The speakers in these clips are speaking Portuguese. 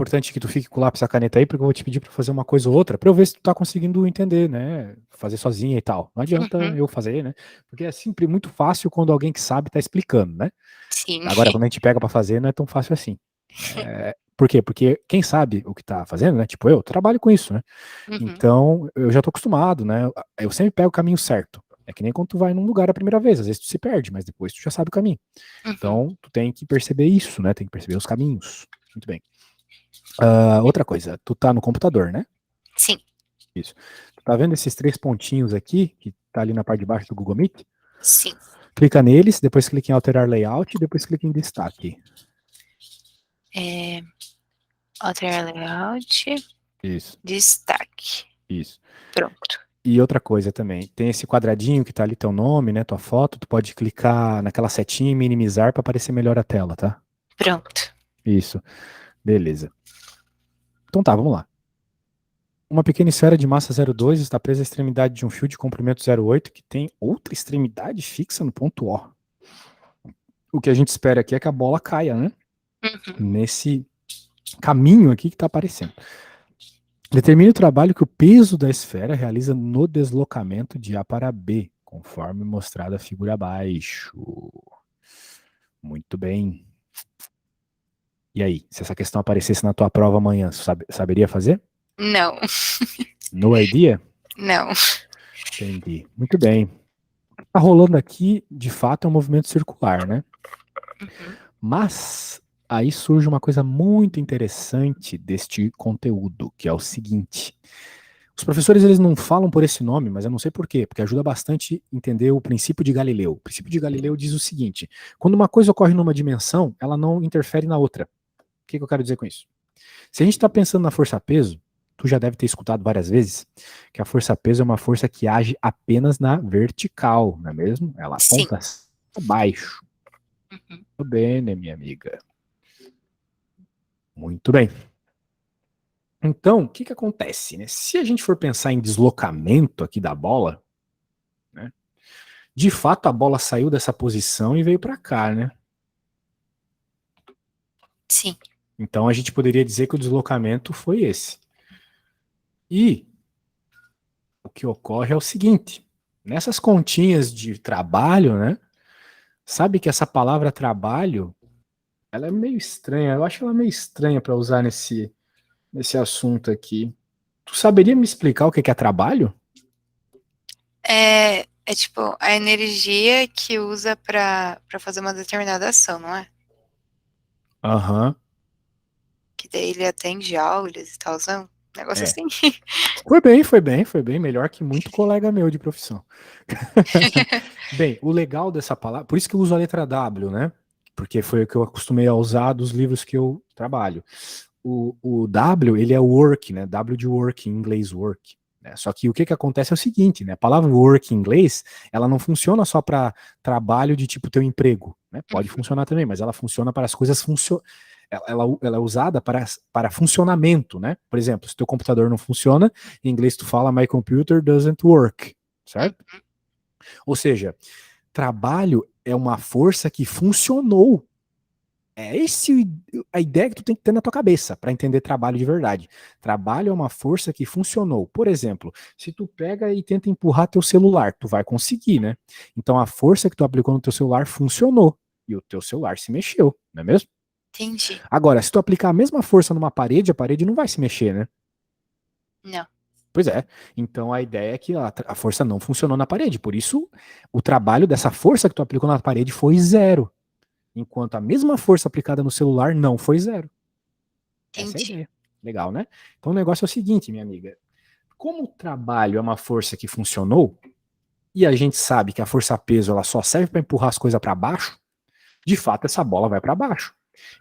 importante que tu fique com o lápis e a caneta aí, porque eu vou te pedir para fazer uma coisa ou outra, para eu ver se tu tá conseguindo entender, né? Fazer sozinha e tal. Não adianta eu fazer, né? Porque é sempre muito fácil quando alguém que sabe tá explicando, né? Sim. Agora, quando a gente pega para fazer, não é tão fácil assim. Por quê? Porque quem sabe o que tá fazendo, né? Tipo, eu trabalho com isso, né? Então, eu já tô acostumado, né? Eu sempre pego o caminho certo. É que nem quando tu vai num lugar a primeira vez, às vezes tu se perde, mas depois tu já sabe o caminho. Então, tu tem que perceber isso, né? Tem que perceber os caminhos. Muito bem. Outra coisa, tu tá no computador, né? Sim. Isso. Tu tá vendo esses 3 pontinhos aqui, que tá ali na parte de baixo do Google Meet? Sim. Clica neles, depois clica em alterar layout e depois clica em destaque. Alterar layout. Isso. Destaque. Isso. Pronto. E outra coisa também, tem esse quadradinho que tá ali teu nome, né, tua foto, tu pode clicar naquela setinha e minimizar para aparecer melhor a tela, tá? Pronto. Isso. Beleza. Então tá, vamos lá. Uma pequena esfera de massa 0,2 está presa à extremidade de um fio de comprimento 0,8 que tem outra extremidade fixa no ponto O. O que a gente espera aqui é que a bola caia, né? Nesse caminho aqui que está aparecendo. Determine o trabalho que o peso da esfera realiza no deslocamento de A para B, conforme mostrado a figura abaixo. Muito bem. E aí, se essa questão aparecesse na tua prova amanhã, saberia fazer? Não. No idea? Não. Entendi. Muito bem. O que tá rolando aqui, de fato, é um movimento circular, né? Mas aí surge uma coisa muito interessante deste conteúdo, que é o seguinte. Os professores eles não falam por esse nome, mas eu não sei por quê, porque ajuda bastante a entender o princípio de Galileu. O princípio de Galileu diz o seguinte: quando uma coisa ocorre numa dimensão, ela não interfere na outra. O que eu quero dizer com isso? Se a gente está pensando na força-peso, tu já deve ter escutado várias vezes que a força-peso é uma força que age apenas na vertical, não é mesmo? Ela Sim. aponta abaixo. Muito bem, né, minha amiga? Muito bem. Então, o que acontece? Né? Se a gente for pensar em deslocamento aqui da bola, né, de fato a bola saiu dessa posição e veio para cá, né? Sim. Então a gente poderia dizer que o deslocamento foi esse. E o que ocorre é o seguinte: nessas continhas de trabalho, né? Sabe que essa palavra trabalho, ela é meio estranha. Eu acho ela meio estranha para usar nesse assunto aqui. Tu saberia me explicar o que é trabalho? É tipo a energia que usa pra fazer uma determinada ação, não é? Aham. Que daí ele atende joules e tal, não? Negócio É. assim. Foi bem, melhor que muito colega meu de profissão. Bem, o legal dessa palavra, por isso que eu uso a letra W, né? Porque foi o que eu acostumei a usar dos livros que eu trabalho. O W, ele é work, né? W de work, em inglês work. Né? Só que o que acontece é o seguinte, né? A palavra work em inglês, ela não funciona só para trabalho de tipo teu emprego, né? Pode funcionar também, mas ela funciona para as coisas ela é usada para funcionamento, né? Por exemplo, se teu computador não funciona, em inglês tu fala my computer doesn't work, certo? Ou seja, trabalho é uma força que funcionou. É esse a ideia que tu tem que ter na tua cabeça para entender trabalho de verdade. Trabalho é uma força que funcionou. Por exemplo, se tu pega e tenta empurrar teu celular, tu vai conseguir, né? Então a força que tu aplicou no teu celular funcionou e o teu celular se mexeu, não é mesmo? Entendi. Agora, se tu aplicar a mesma força numa parede, a parede não vai se mexer, né? Não. Pois é. Então a ideia é que a força não funcionou na parede. Por isso, o trabalho dessa força que tu aplicou na parede foi zero. Enquanto a mesma força aplicada no celular não foi zero. Essa é a Entendi. ideia. Legal, né? Então o negócio é o seguinte, minha amiga. Como o trabalho é uma força que funcionou, e a gente sabe que a força-peso ela só serve para empurrar as coisas para baixo, de fato essa bola vai para baixo.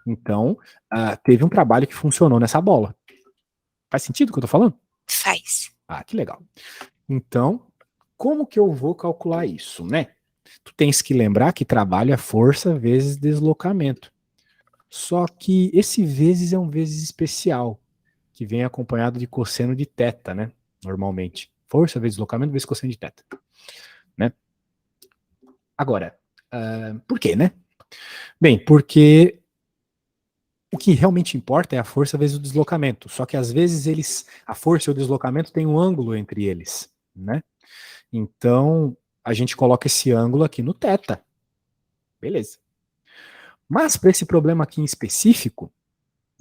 Então, teve um trabalho que funcionou nessa bola. Faz sentido o que eu tô falando? Faz. Ah, que legal. Então, como que eu vou calcular isso, né? Tu tens que lembrar que trabalho é força vezes deslocamento. Só que esse vezes é um vezes especial, que vem acompanhado de cosseno de teta, né? Normalmente. Força vezes deslocamento vezes cosseno de teta, né? Agora, por quê, né? Bem, porque O que realmente importa é a força vezes o deslocamento. Só que às vezes a força e o deslocamento têm um ângulo entre eles, né? Então a gente coloca esse ângulo aqui no θ. Beleza. Mas para esse problema aqui em específico,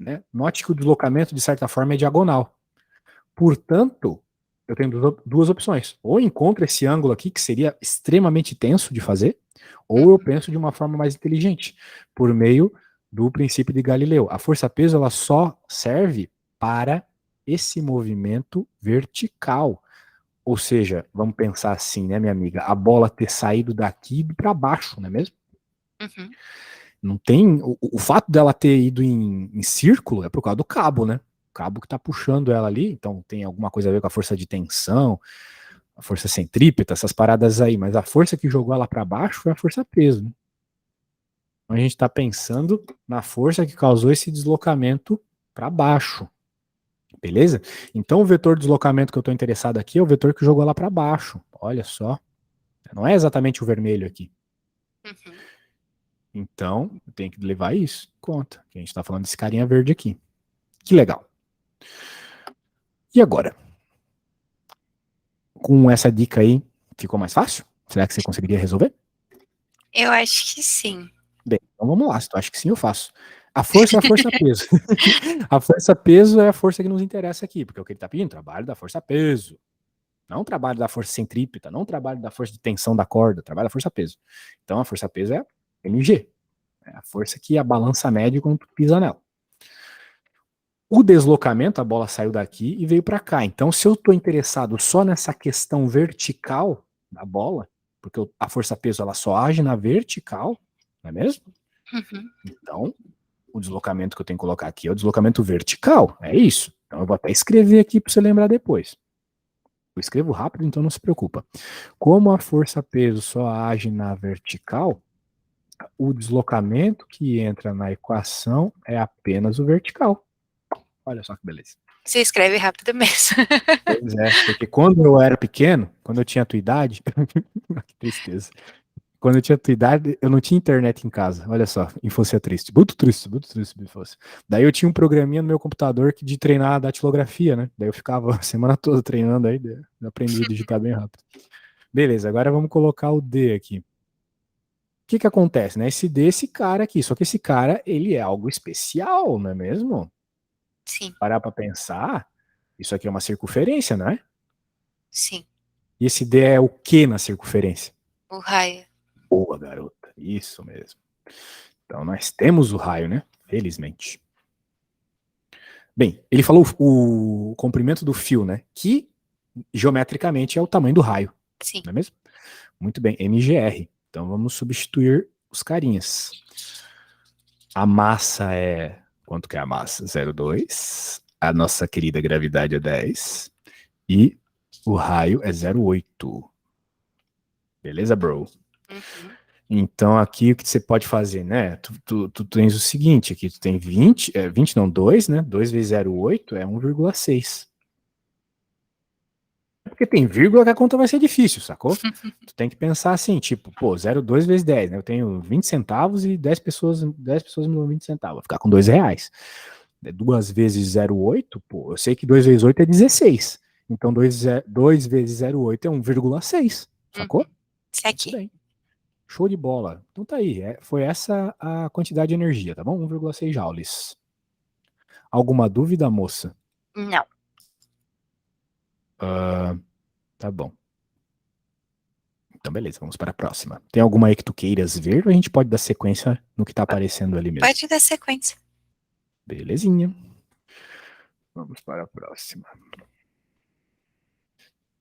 né, note que o deslocamento de certa forma é diagonal. Portanto, eu tenho duas opções. Ou encontro esse ângulo aqui, que seria extremamente tenso de fazer, ou eu penso de uma forma mais inteligente, por meio do princípio de Galileu. A força-peso ela só serve para esse movimento vertical. Ou seja, vamos pensar assim, né, minha amiga? A bola ter saído daqui para baixo, não é mesmo? Uhum. Não tem. O fato dela ter ido em círculo é por causa do cabo, né? O cabo que tá puxando ela ali, então tem alguma coisa a ver com a força de tensão, a força centrípeta, essas paradas aí, mas a força que jogou ela para baixo foi a força peso, né? Então a gente está pensando na força que causou esse deslocamento para baixo, beleza? Então o vetor de deslocamento que eu estou interessado aqui é o vetor que jogou ela para baixo. Olha só, não é exatamente o vermelho aqui. Uhum. Então eu tenho que levar isso em conta, que a gente está falando desse carinha verde aqui. Que legal. E agora? Com essa dica aí, ficou mais fácil? Será que você conseguiria resolver? Eu acho que sim. Bem, então vamos lá. Se tu acha que sim, eu faço. A força é a força-peso. A força-peso é a força que nos interessa aqui, porque é o que ele está pedindo, trabalho da força-peso. Não trabalho da força centrípeta, não trabalho da força de tensão da corda, trabalho da força-peso. Então a força-peso é mg. É a força que a balança mede quando tu pisa nela. O deslocamento, a bola saiu daqui e veio para cá. Então, se eu estou interessado só nessa questão vertical da bola, porque a força-peso ela só age na vertical, não é mesmo? Uhum. Então, o deslocamento que eu tenho que colocar aqui é o deslocamento vertical. É isso. Então, eu vou até escrever aqui para você lembrar depois. Eu escrevo rápido, então não se preocupa. Como a força-peso só age na vertical, o deslocamento que entra na equação é apenas o vertical. Olha só que beleza. Você escreve rápido mesmo. Pois é, porque quando eu era pequeno, quando eu tinha a tua idade, que tristeza. Quando eu tinha a tua idade, eu não tinha internet em casa. Olha só, infância triste. Muito triste, muito triste, infância. Daí eu tinha um programinha no meu computador que de treinar a datilografia, né? Daí eu ficava a semana toda treinando aí, eu aprendi a digitar bem rápido. Beleza, agora vamos colocar o D aqui. O que que acontece, né? Esse D, esse cara aqui. Só que esse cara, ele é algo especial, não é mesmo? Sim, Parar pra pensar, isso aqui é uma circunferência, não é? sim. E esse D é o que na circunferência? O raio. Boa, garota. Isso mesmo. Então nós temos o raio, né? Felizmente. Bem, ele falou o comprimento do fio, né? Que geometricamente é o tamanho do raio, Sim. não é mesmo? Muito bem, mgr. Então vamos substituir os carinhas. A massa é... Quanto que é a massa? 0,2. A nossa querida gravidade é 10. E o raio é 0,8. Beleza, bro? Uhum. Então aqui o que você pode fazer, né? Tu tens o seguinte, aqui tu tem 20, 20 não, 2, né? 2 vezes 0,8 é 1,6. Porque tem vírgula que a conta vai ser difícil, sacou? Tu tem que pensar assim, tipo, pô, 0,2 vezes 10, né? Eu tenho 20 centavos e 10 pessoas me dão 20 centavos. Vou ficar com R$ 2. 2 vezes 0,8, pô, eu sei que 2 vezes 8 é 16. Então 2 vezes 0,8 é 1,6, sacou? Uhum. Isso Muito aqui. bem. Show de bola. Então tá aí, foi essa a quantidade de energia, tá bom? 1,6 joules. Alguma dúvida, moça? Não. Tá bom. Então beleza, vamos para a próxima. Tem alguma aí que tu queiras ver ou a gente pode dar sequência no que tá aparecendo ali mesmo? Pode dar sequência. Belezinha. Vamos para a próxima.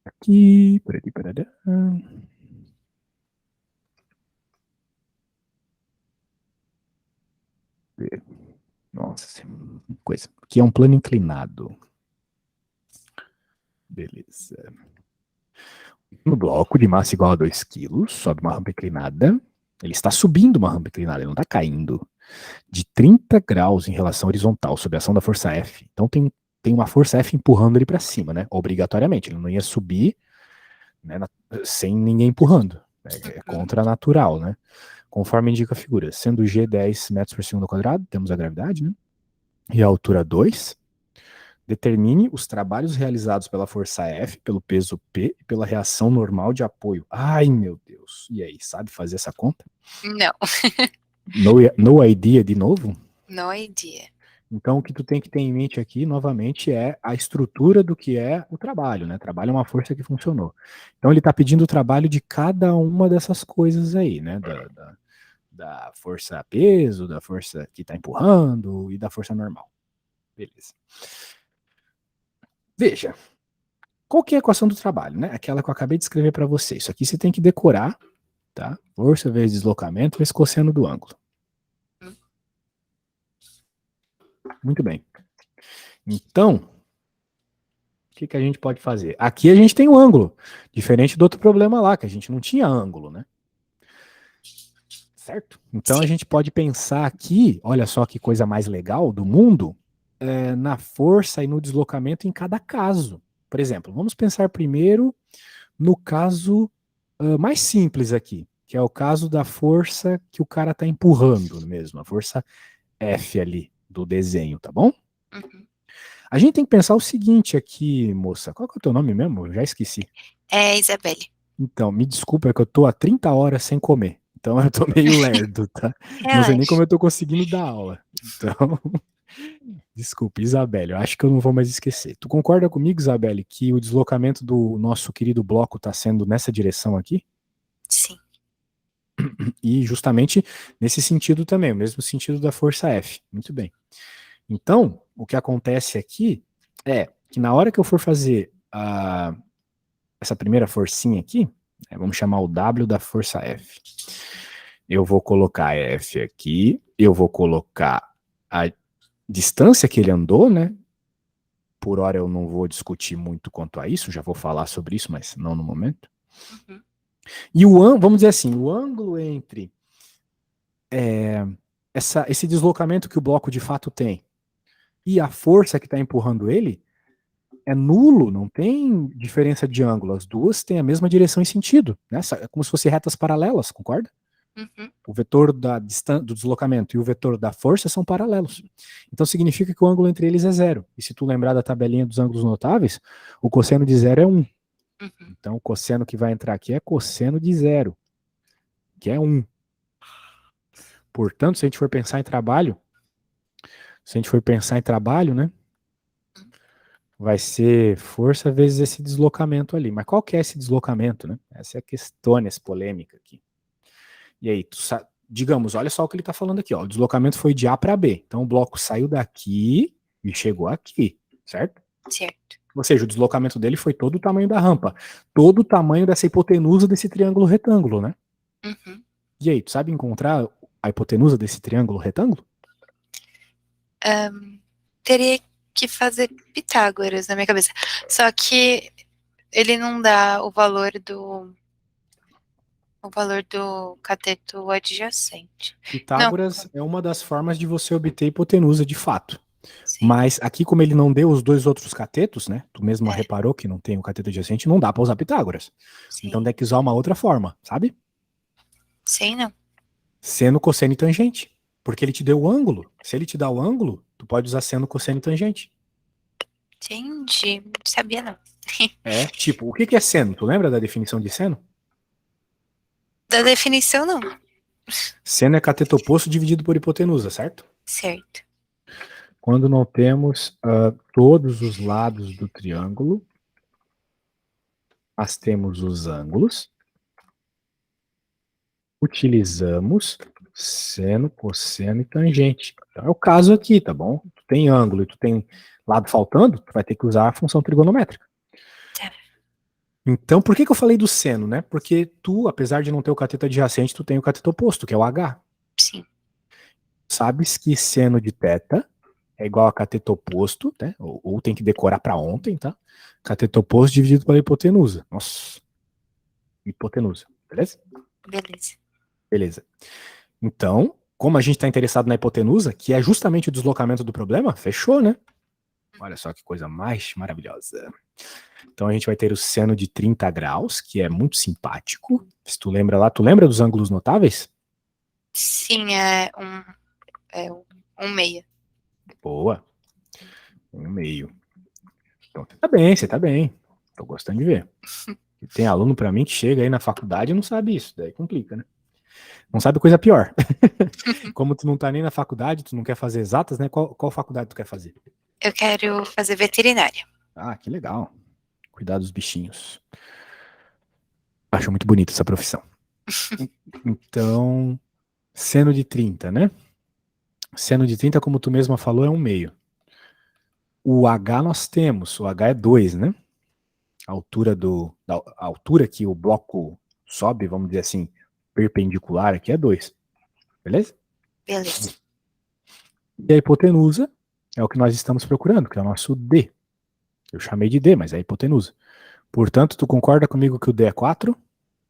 Aqui, peraí, peraí. Nossa, coisa. Aqui é um plano inclinado. Beleza. No bloco de massa igual a 2 kg, sobe uma rampa inclinada. Ele está subindo uma rampa inclinada, ele não está caindo. De 30 graus em relação horizontal, sob a ação da força F. Então tem uma força F empurrando ele para cima, né? Obrigatoriamente. Ele não ia subir, né, sem ninguém empurrando. É contra a natural, né? Conforme indica a figura. Sendo G 10 metros por segundo ao quadrado, temos a gravidade, né? e a altura 2. Determine os trabalhos realizados pela força F, pelo peso P e pela reação normal de apoio. Ai, meu Deus. E aí, sabe fazer essa conta? Não, No idea de novo? no idea. Então, o que tu tem que ter em mente aqui, novamente, é a estrutura do que é o trabalho, né? Trabalho é uma força que funcionou. Então, ele está pedindo o trabalho de cada uma dessas coisas aí, né? Da força peso, da força que está empurrando e da força normal. Beleza. Veja, qual que é a equação do trabalho, né? Aquela que eu acabei de escrever para você. Isso aqui você tem que decorar, tá? Força vezes deslocamento vezes cosseno do ângulo. Muito bem. Então, o que a gente pode fazer? Aqui a gente tem um ângulo, diferente do outro problema lá, que a gente não tinha ângulo, né? Certo? Então a Sim. gente pode pensar aqui, olha só que coisa mais legal do mundo, na força e no deslocamento em cada caso. Por exemplo, vamos pensar primeiro no caso mais simples aqui, que é o caso da força que o cara está empurrando mesmo, a força F ali do desenho, tá bom? Uhum. A gente tem que pensar o seguinte aqui, moça. Qual que é o teu nome mesmo? Eu já esqueci. É, Isabelle. Então, me desculpa, é que eu tô há 30 horas sem comer. Então eu tô meio lerdo, tá? Não sei nem como Relaxa. eu tô conseguindo dar aula. Então, desculpa, Isabelle, eu acho que eu não vou mais esquecer. Tu concorda comigo, Isabelle, que o deslocamento do nosso querido bloco tá sendo nessa direção aqui? Sim. E justamente nesse sentido também, o mesmo sentido da força F. Muito bem. Então, o que acontece aqui é que na hora que eu for fazer essa primeira forcinha aqui, vamos chamar o W da força F. Eu vou colocar F aqui, eu vou colocar a distância que ele andou, né? Por hora eu não vou discutir muito quanto a isso, já vou falar sobre isso, mas não no momento. Uhum. E vamos dizer assim, o ângulo entre esse deslocamento que o bloco de fato tem e a força que está empurrando ele é nulo, não tem diferença de ângulo. As duas têm a mesma direção e sentido, né? É como se fossem retas paralelas, concorda? Uhum. O vetor do deslocamento e o vetor da força são paralelos. Então significa que o ângulo entre eles é zero. E se tu lembrar da tabelinha dos ângulos notáveis, o cosseno de zero é 1. Uhum. Então o cosseno que vai entrar aqui é cosseno de zero, que é 1. Portanto, se a gente for pensar em trabalho, né? Vai ser força vezes esse deslocamento ali. Mas qual que é esse deslocamento, né? Essa é a questão, essa polêmica aqui. E aí, digamos, olha só o que ele está falando aqui, ó. O deslocamento foi de A para B. Então o bloco saiu daqui e chegou aqui, certo? Certo. Ou seja, o deslocamento dele foi todo o tamanho da rampa, todo o tamanho dessa hipotenusa desse triângulo retângulo, né? Uhum. E aí, tu sabe encontrar a hipotenusa desse triângulo retângulo? Teria que fazer Pitágoras na minha cabeça. Só que ele não dá o valor do cateto adjacente. Não, Pitágoras é uma das formas de você obter hipotenusa de fato. sim. Mas aqui, como ele não deu os dois outros catetos, né? Tu mesmo É, reparou que não tem o cateto adjacente, não dá para usar Pitágoras. Então sim. tem que usar uma outra forma, sabe? Sim, não. Seno, cosseno e tangente. Porque ele te deu o ângulo. Se ele te dá o ângulo, tu pode usar seno, cosseno e tangente. Entendi. Não sabia, não. Tipo, o que é seno? Tu lembra da definição de seno? Da definição, não. Seno é cateto oposto dividido por hipotenusa, certo? Certo. Quando não temos todos os lados do triângulo, nós temos os ângulos, utilizamos seno, cosseno e tangente. Então é o caso aqui, tá bom? Tu tem ângulo e tu tem lado faltando, tu vai ter que usar a função trigonométrica. Tá. Então, por que eu falei do seno, né? Porque tu, apesar de não ter o cateto adjacente, tu tem o cateto oposto, que é o H. Sim. Sabes que seno de θ é igual a cateto oposto, né? Ou tem que decorar para ontem, tá? Cateto oposto dividido pela hipotenusa. Nossa, hipotenusa, beleza? Beleza. Beleza. Então, como a gente está interessado na hipotenusa, que é justamente o deslocamento do problema, fechou, né? Olha só que coisa mais maravilhosa. Então a gente vai ter o seno de 30 graus, que é muito simpático. Se tu lembra lá, tu lembra dos ângulos notáveis? Sim, é um meia. Boa. 1,5. Então, você tá bem, você tá bem. Tô gostando de ver. Tem aluno pra mim que chega aí na faculdade e não sabe isso. Daí complica, né? Não sabe coisa pior. Como tu não tá nem na faculdade, tu não quer fazer exatas, né? Qual faculdade tu quer fazer? Eu quero fazer veterinária. Ah, que legal. Cuidar dos bichinhos. Acho muito bonita essa profissão. Então, seno de 30, né? Seno de 30, como tu mesma falou, é 1,5. O H nós temos, o H é 2, né? A altura que o bloco sobe, vamos dizer assim, perpendicular aqui é 2. Beleza? Beleza. E a hipotenusa é o que nós estamos procurando, que é o nosso D. Eu chamei de D, mas é a hipotenusa. Portanto, tu concorda comigo que o D é 4?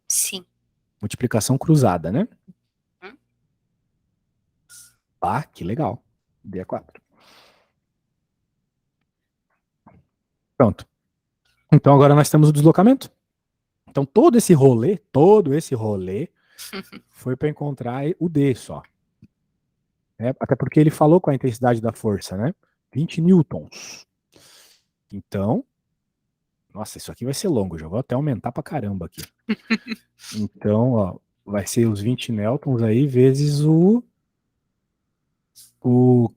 Sim. Multiplicação cruzada, né? Hum? Ah, que legal. D é 4. Pronto. Então agora nós temos o deslocamento. Então todo esse rolê foi para encontrar o D só. Até porque ele falou com a intensidade da força, né? 20 newtons. Então, nossa, isso aqui vai ser longo, já vou até aumentar pra caramba aqui. Então, ó, vai ser os 20 newtons aí vezes o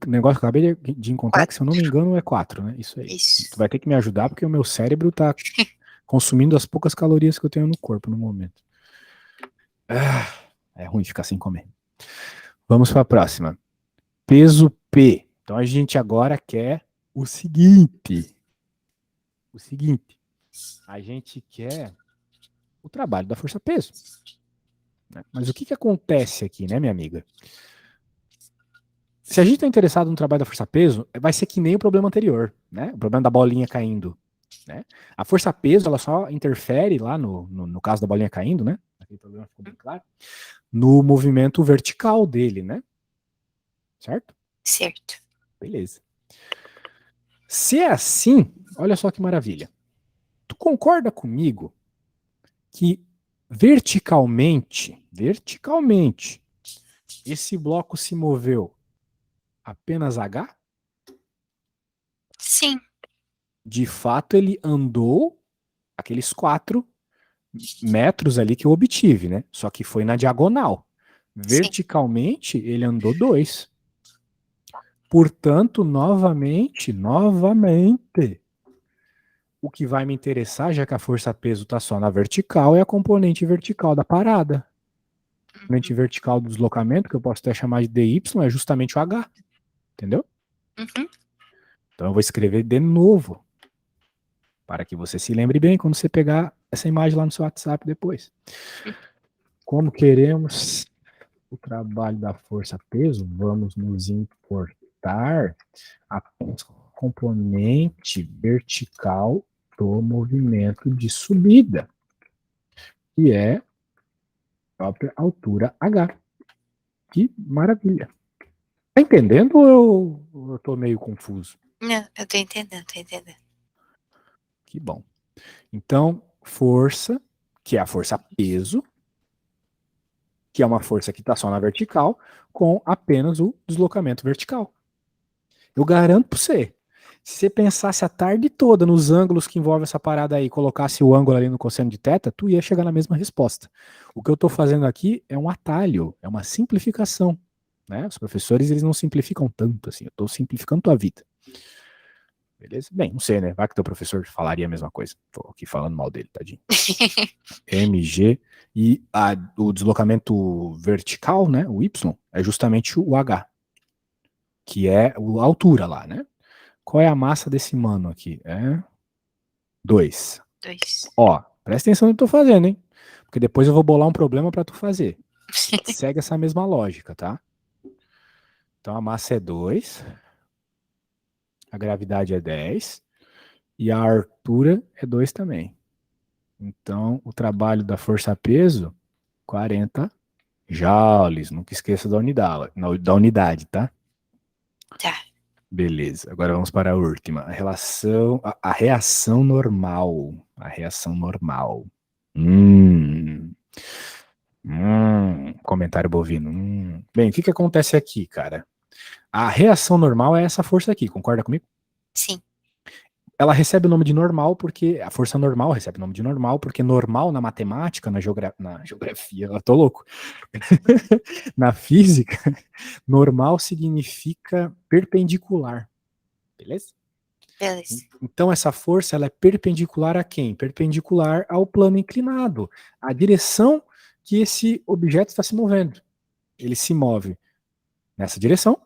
negócio que eu acabei de encontrar, que se eu não me engano é 4, né? Isso aí. Isso. Tu vai ter que me ajudar porque o meu cérebro tá consumindo as poucas calorias que eu tenho no corpo no momento. É ruim ficar sem comer. Vamos para a próxima. Peso P. Então a gente agora quer o seguinte. A gente quer o trabalho da força-peso. Mas o que acontece aqui, né, minha amiga? Se a gente está interessado no trabalho da força-peso, vai ser que nem o problema anterior, né? O problema da bolinha caindo. Né? A força-peso, ela só interfere lá no caso da bolinha caindo, né? Aquele problema ficou bem claro. No movimento vertical dele, né? Certo? Certo. Beleza. Se é assim, olha só que maravilha. Tu concorda comigo que verticalmente, esse bloco se moveu apenas H? Sim. De fato, ele andou aqueles 4 metros ali que eu obtive, né? Só que foi na diagonal. Sim. Verticalmente, ele andou 2. Portanto, novamente, o que vai me interessar, já que a força-peso está só na vertical, é a componente vertical da parada. A componente vertical do deslocamento, que eu posso até chamar de DY, é justamente o H. Entendeu? Uhum. Então eu vou escrever de novo, para que você se lembre bem quando você pegar essa imagem lá no seu WhatsApp depois. Como queremos o trabalho da força-peso, vamos nos importar a componente vertical do movimento de subida, que é a própria altura H. Que maravilha. Tá entendendo ou eu tô meio confuso? Não, eu tô entendendo, Que bom. Então, força, que é a força-peso, que é uma força que está só na vertical, com apenas o deslocamento vertical. Eu garanto para você, se você pensasse a tarde toda nos ângulos que envolvem essa parada aí, colocasse o ângulo ali no cosseno de θ, tu ia chegar na mesma resposta. O que eu estou fazendo aqui é um atalho, é uma simplificação. Né? Os professores, eles não simplificam tanto assim, eu estou simplificando tua vida. Beleza? Bem, não sei, né? Vai que teu professor falaria a mesma coisa. Tô aqui falando mal dele, tadinho. MG e o deslocamento vertical, né? O Y, é justamente o H, que é a altura lá, né? Qual é a massa desse mano aqui? É 2. 2. Ó, presta atenção no que eu tô fazendo, hein? Porque depois eu vou bolar um problema para tu fazer. Segue essa mesma lógica, tá? Então a massa é 2, a gravidade é 10 e a altura é 2 também. Então o trabalho da força-peso, 40 joules. Nunca esqueça da unidade, tá? Tá. Beleza, agora vamos para a última. A reação normal. A reação normal. Comentário bovino. Bem, o que acontece aqui, cara? A reação normal é essa força aqui, concorda comigo? Sim. Ela recebe o nome de normal porque a força normal recebe o nome de normal porque normal na matemática, na geografia, eu tô louco. Na física, normal significa perpendicular, beleza? Beleza. Então essa força ela é perpendicular a quem? Perpendicular ao plano inclinado, a direção que esse objeto está se movendo. Ele se move nessa direção,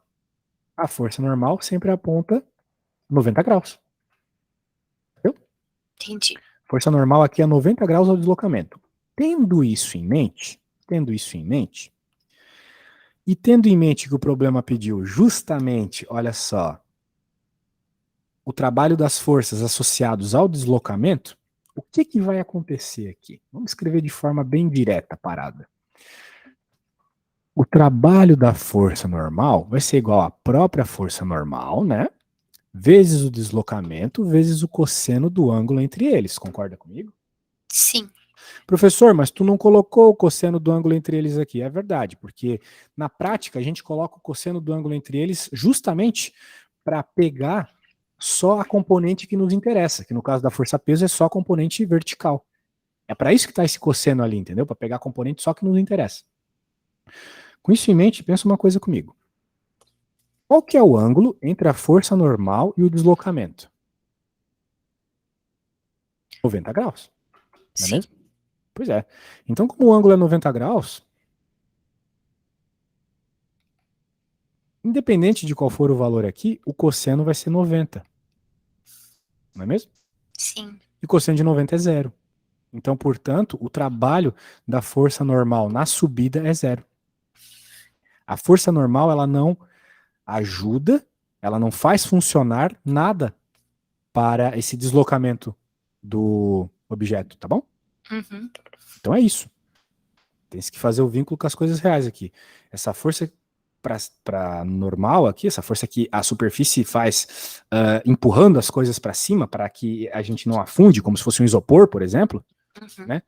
a força normal sempre aponta 90 graus. Entendeu? Entendi. Força normal aqui é 90 graus ao deslocamento. Tendo isso em mente, e tendo em mente que o problema pediu justamente, olha só, o trabalho das forças associados ao deslocamento, o que, que vai acontecer aqui? Vamos escrever de forma bem direta a parada. O trabalho da força normal vai ser igual à própria força normal, né? Vezes o deslocamento, vezes o cosseno do ângulo entre eles. Concorda comigo? Sim. Professor, mas tu não colocou o cosseno do ângulo entre eles aqui. É verdade, porque na prática a gente coloca o cosseno do ângulo entre eles justamente para pegar só a componente que nos interessa, que no caso da força-peso é só a componente vertical. É para isso que está esse cosseno ali, entendeu? Para pegar a componente só que nos interessa. Com isso em mente, pensa uma coisa comigo. Qual que é o ângulo entre a força normal e o deslocamento? 90 graus, não é Sim. mesmo? Pois é. Então, como o ângulo é 90 graus, independente de qual for o valor aqui, o cosseno vai ser 90, não é mesmo? Sim. E o cosseno de 90 é zero. Então, portanto, o trabalho da força normal na subida é zero. A força normal, ela não ajuda, ela não faz funcionar nada para esse deslocamento do objeto, tá bom? Uhum. Então é isso. Tem que fazer o vínculo com as coisas reais aqui. Essa força para normal aqui, essa força que a superfície faz empurrando as coisas para cima para que a gente não afunde, como se fosse um isopor, por exemplo, Uhum. né?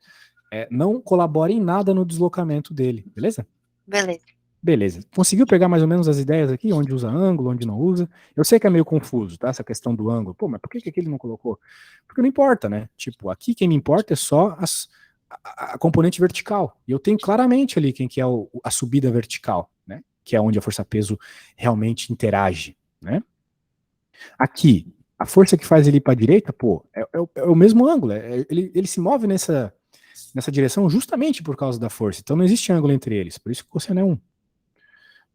Não colabora em nada no deslocamento dele, beleza? Beleza. Beleza. Conseguiu pegar mais ou menos as ideias aqui, onde usa ângulo, onde não usa? Eu sei que é meio confuso, tá? Essa questão do ângulo. Pô, mas por que aqui ele não colocou? Porque não importa, né? Tipo, aqui quem me importa é só a componente vertical. E eu tenho claramente ali quem que é a subida vertical, né? Que é onde a força-peso realmente interage, né? Aqui, a força que faz ele para a direita, pô, é o mesmo ângulo. Ele se move nessa direção justamente por causa da força. Então não existe ângulo entre eles. Por isso que o cosseno é 1.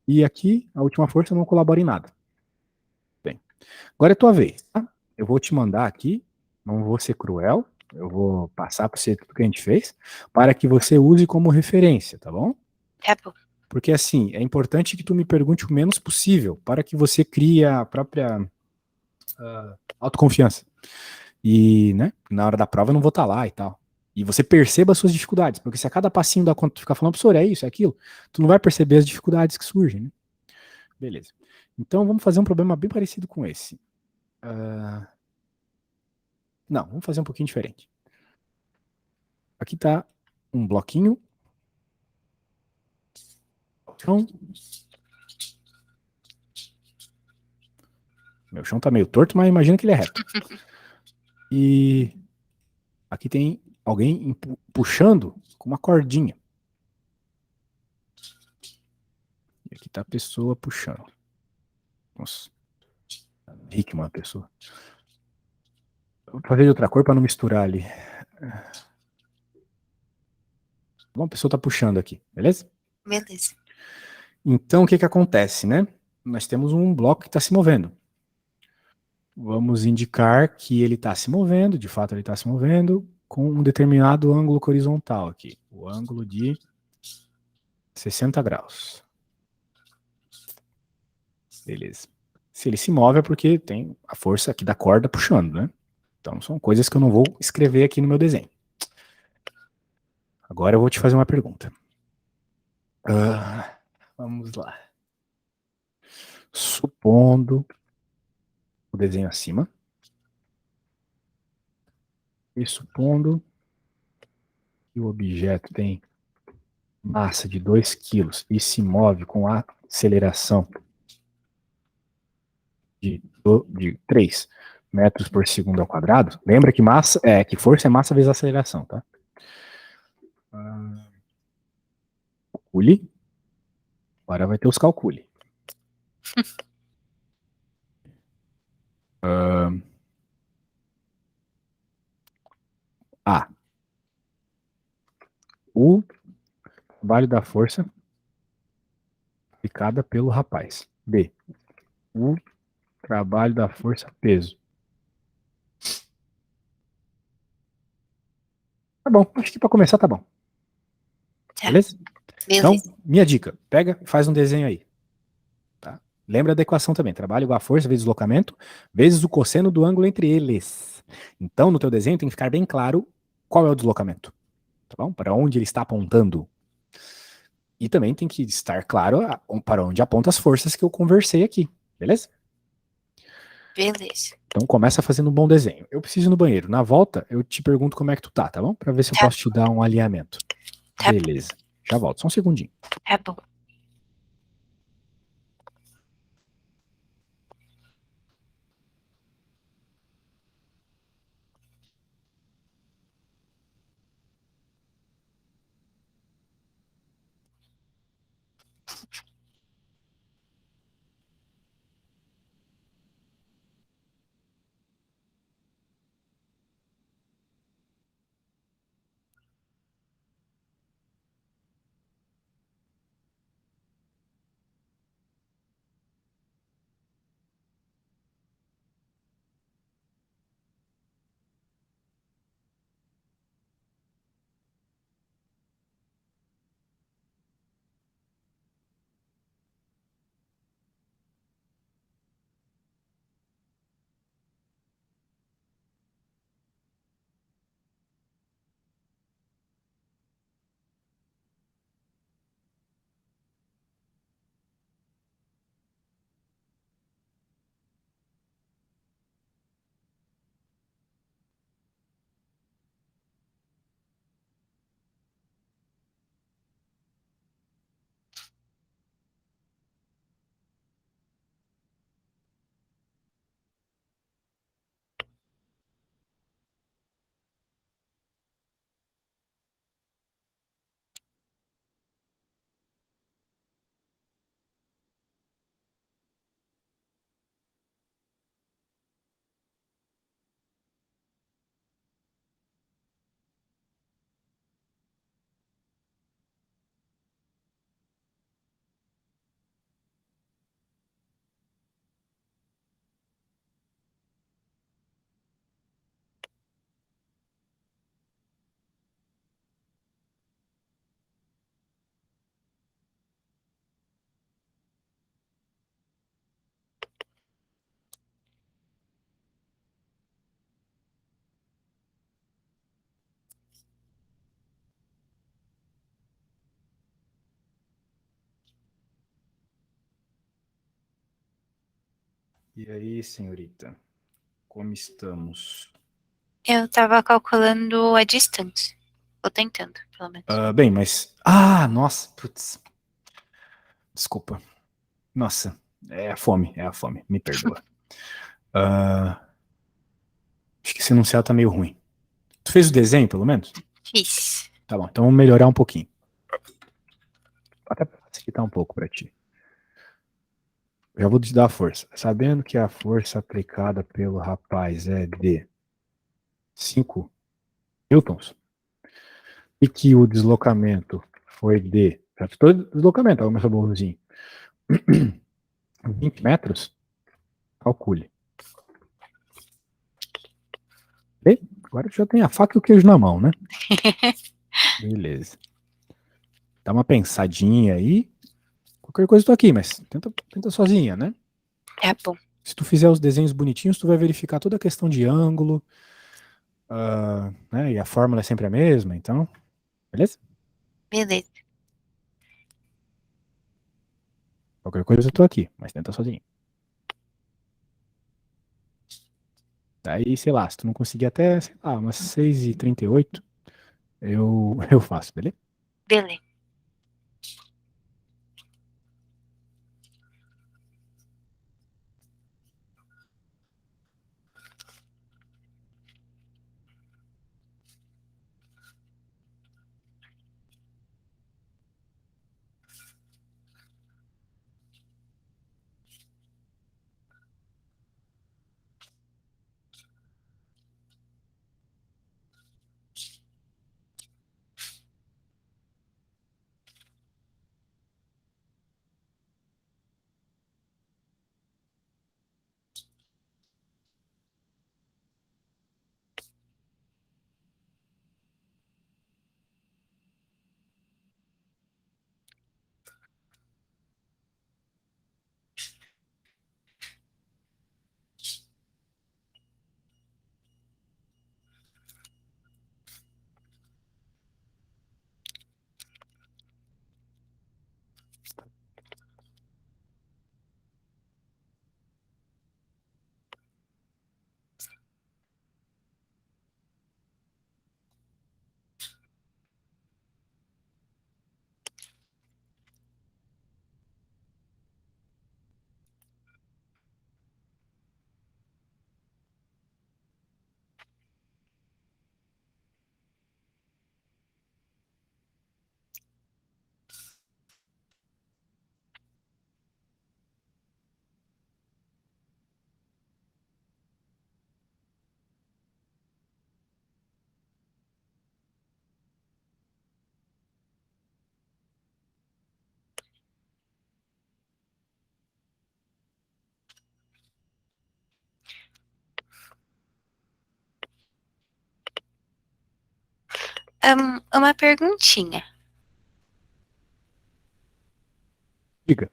E aqui, a última força não colabora em nada. Bem, agora é tua vez, tá? Eu vou te mandar aqui, não vou ser cruel, eu vou passar para você tudo que a gente fez, para que você use como referência, tá bom? Tá bom. Porque assim, é importante que tu me pergunte o menos possível, para que você crie a própria autoconfiança. E, né, na hora da prova eu não vou estar lá e tal. E você perceba as suas dificuldades, porque se a cada passinho da conta tu ficar falando, professor, é isso, é aquilo, tu não vai perceber as dificuldades que surgem, né? Beleza. Então vamos fazer um problema bem parecido com esse. Não, vamos fazer um pouquinho diferente. Aqui está um bloquinho. Chão. Meu chão está meio torto, mas imagina que ele é reto. E aqui tem alguém puxando com uma cordinha. E aqui está a pessoa puxando. Nossa, rica uma pessoa. Vou fazer de outra cor para não misturar ali. Bom, a pessoa está puxando aqui, beleza? Beleza. Então, o que acontece, né? Nós temos um bloco que está se movendo. Vamos indicar que ele está se movendo, de fato ele está se movendo, com um determinado ângulo horizontal aqui. O ângulo de 60 graus. Beleza. Se ele se move é porque tem a força aqui da corda puxando, né? Então são coisas que eu não vou escrever aqui no meu desenho. Agora eu vou te fazer uma pergunta. Vamos lá. Supondo o desenho acima. E supondo que o objeto tem massa de 2 kg e se move com a aceleração de 3 metros por segundo ao quadrado. Lembra que que força é massa vezes aceleração, tá? Calcule. Agora vai ter os calcule. A. O trabalho da força aplicada pelo rapaz. B. O trabalho da força peso. Tá bom, acho que para começar tá bom. Tá. Beleza? Então, Beleza. minha dica, pega e faz um desenho aí. Tá? Lembra da equação também, trabalho igual a força vezes deslocamento, vezes o cosseno do ângulo entre eles. Então, no teu desenho tem que ficar bem claro qual é o deslocamento, tá bom? Para onde ele está apontando. E também tem que estar claro para onde aponta as forças que eu conversei aqui, beleza? Beleza. Então começa fazendo um bom desenho. Eu preciso ir no banheiro. Na volta, eu te pergunto como é que tu tá bom? Para ver se eu Tá, posso te dar um alinhamento. tá bom. Beleza. Já volto, só um segundinho. Tá bom. E aí, senhorita? Como estamos? Eu tava calculando a distância. Ou tentando, pelo menos. Bem, mas. Ah, nossa, putz. Desculpa. Nossa, é a fome, me perdoa. Ah, acho que esse enunciado tá meio ruim. Tu fez o desenho, pelo menos? Fiz. Tá bom, então vamos melhorar um pouquinho. Até pra facilitar um pouco pra ti. Já vou te dar a força. Sabendo que a força aplicada pelo rapaz é de 5 newtons e que o deslocamento foi de. Já estou deslocamento, ó, meu burrozinho. 20 metros, calcule. Bem, agora já tem a faca e o queijo na mão, né? Beleza. Dá uma pensadinha aí. Qualquer coisa eu tô aqui, mas tenta sozinha, né? Tá bom. Se tu fizer os desenhos bonitinhos, tu vai verificar toda a questão de ângulo, né? E a fórmula é sempre a mesma, então. Beleza? Beleza. Qualquer coisa eu tô aqui, mas tenta sozinho. Daí, sei lá, se tu não conseguir até, sei lá, umas 6h38, eu faço, beleza? Beleza. Uma perguntinha. Diga.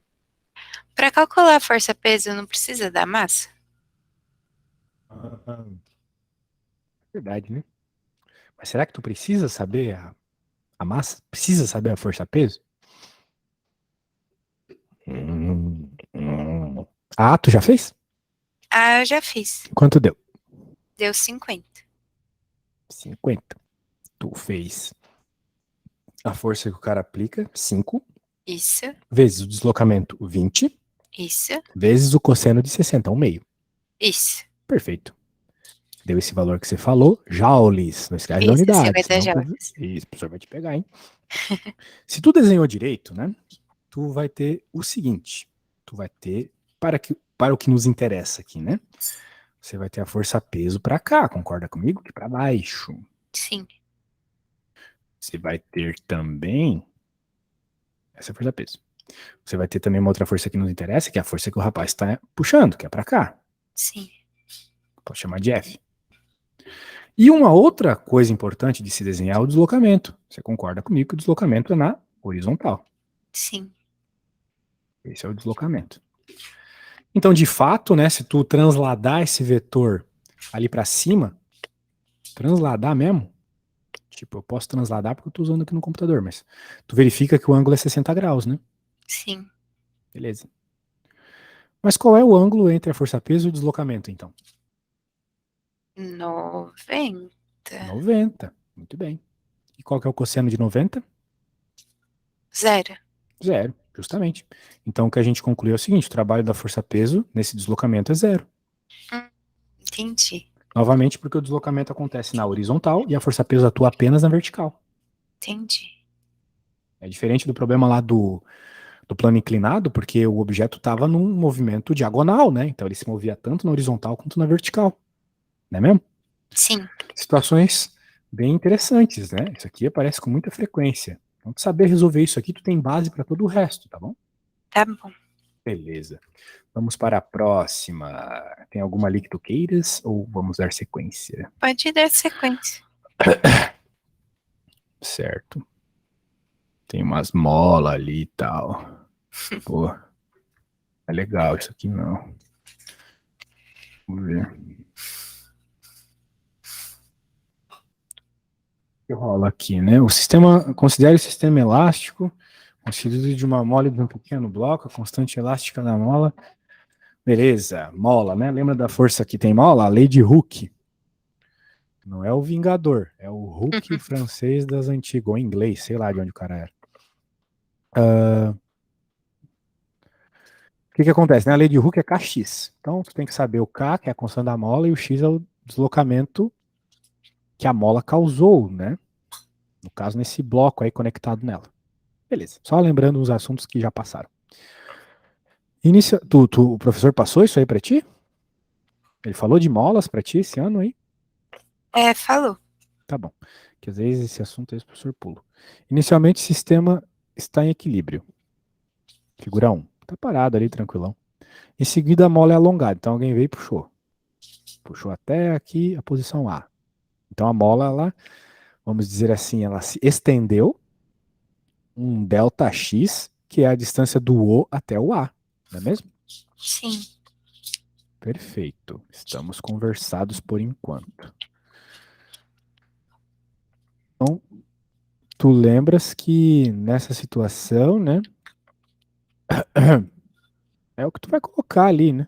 Para calcular a força-peso, não precisa da massa? Ah, verdade, né? Mas será que tu precisa saber a massa? Precisa saber a força-peso? Ah, tu já fez? Ah, eu já fiz. Quanto deu? Deu 50. 50. Tu fez a força que o cara aplica, 5, Isso, vezes o deslocamento, 20, isso, vezes o cosseno de 60, 1/2. isso. Perfeito. Deu esse valor que você falou, joules. Não esquece da Isso, unidade, 50 senão joules. isso, o professor vai te pegar, hein? Se tu desenhou direito, né? Tu vai ter o seguinte: tu vai ter, para o que nos interessa aqui, né? Você vai ter a força-peso para cá, concorda comigo? Que para baixo. Sim, Você vai ter também. Essa é a força-peso. Você vai ter também uma outra força que nos interessa, que é a força que o rapaz está puxando, que é para cá. sim, Pode chamar de F. E uma outra coisa importante de se desenhar é o deslocamento. Você concorda comigo que o deslocamento é na horizontal. sim. Esse é o deslocamento. Então, de fato, né, se tu transladar esse vetor ali para cima, transladar mesmo, tipo, eu posso transladar porque eu estou usando aqui no computador, mas tu verifica que o ângulo é 60 graus, né? Sim. Beleza. Mas qual é o ângulo entre a força-peso e o deslocamento, então? 90. 90. Muito bem. E qual que é o cosseno de 90? Zero. Zero, justamente. Então, o que a gente concluiu é o seguinte: o trabalho da força-peso nesse deslocamento é zero. Entendi. Novamente, porque o deslocamento acontece na horizontal e a força-peso atua apenas na vertical. Entendi. É diferente do problema lá do plano inclinado, porque o objeto estava num movimento diagonal, né? Então ele se movia tanto na horizontal quanto na vertical. Não é mesmo? Sim, Situações bem interessantes, né? Isso aqui aparece com muita frequência. Então, tu saber resolver isso aqui, tu tem base para todo o resto, tá bom? tá bom. Beleza. Vamos para a próxima. Tem alguma ali que tu queiras ou vamos dar sequência? Pode dar sequência. Certo. Tem umas molas ali e tal. Pô, é legal isso aqui não. Vamos ver. O que rola aqui, né? O sistema, considere o sistema elástico, constituído de uma mola e de um pequeno bloco, a constante elástica da mola. Beleza, mola, né? Lembra da força que tem mola? A lei de Hooke. Não é o Vingador, é o Hooke francês das antigas, ou inglês, sei lá de onde o cara era. O que acontece? Né? A lei de Hooke é Kx. Então, tu tem que saber o K, que é a constante da mola, e o X é o deslocamento que a mola causou, né? No caso, nesse bloco aí conectado nela. Beleza. Só lembrando os assuntos que já passaram. O professor passou isso aí pra ti? Ele falou de molas pra ti esse ano aí? É, falou. Tá bom. Que às vezes esse assunto aí o professor pula. Inicialmente, o sistema está em equilíbrio. Figura 1. Tá parado ali, tranquilão. Em seguida, a mola é alongada. Então, alguém veio e puxou. Puxou até aqui a posição A. Então, a mola, ela, vamos dizer assim, ela se estendeu um delta X, que é a distância do O até o A. Não é mesmo? Sim. Perfeito. Estamos conversados por enquanto. Então, tu lembras que nessa situação, né? É o que tu vai colocar ali, né?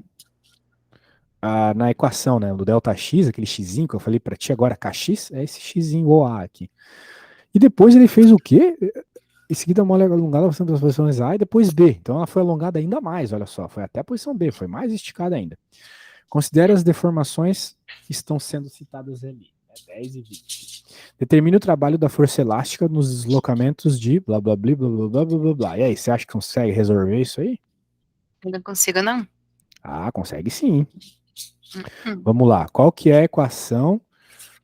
Na equação, né? Do delta x, aquele xzinho que eu falei pra ti agora, kx, é esse xzinho OA aqui. E depois ele fez o quê? Em seguida, a mola é alongada passando pelas posições A e depois B. Então ela foi alongada ainda mais, olha só. Foi até a posição B, foi mais esticada ainda. Considere as deformações que estão sendo citadas ali. 10 e 20. Determine o trabalho da força elástica nos deslocamentos de blá blá blá blá blá blá blá blá blá. E aí, você acha que consegue resolver isso aí? Eu não consigo, não. Ah, consegue sim. Hum. Vamos lá. Qual que é a equação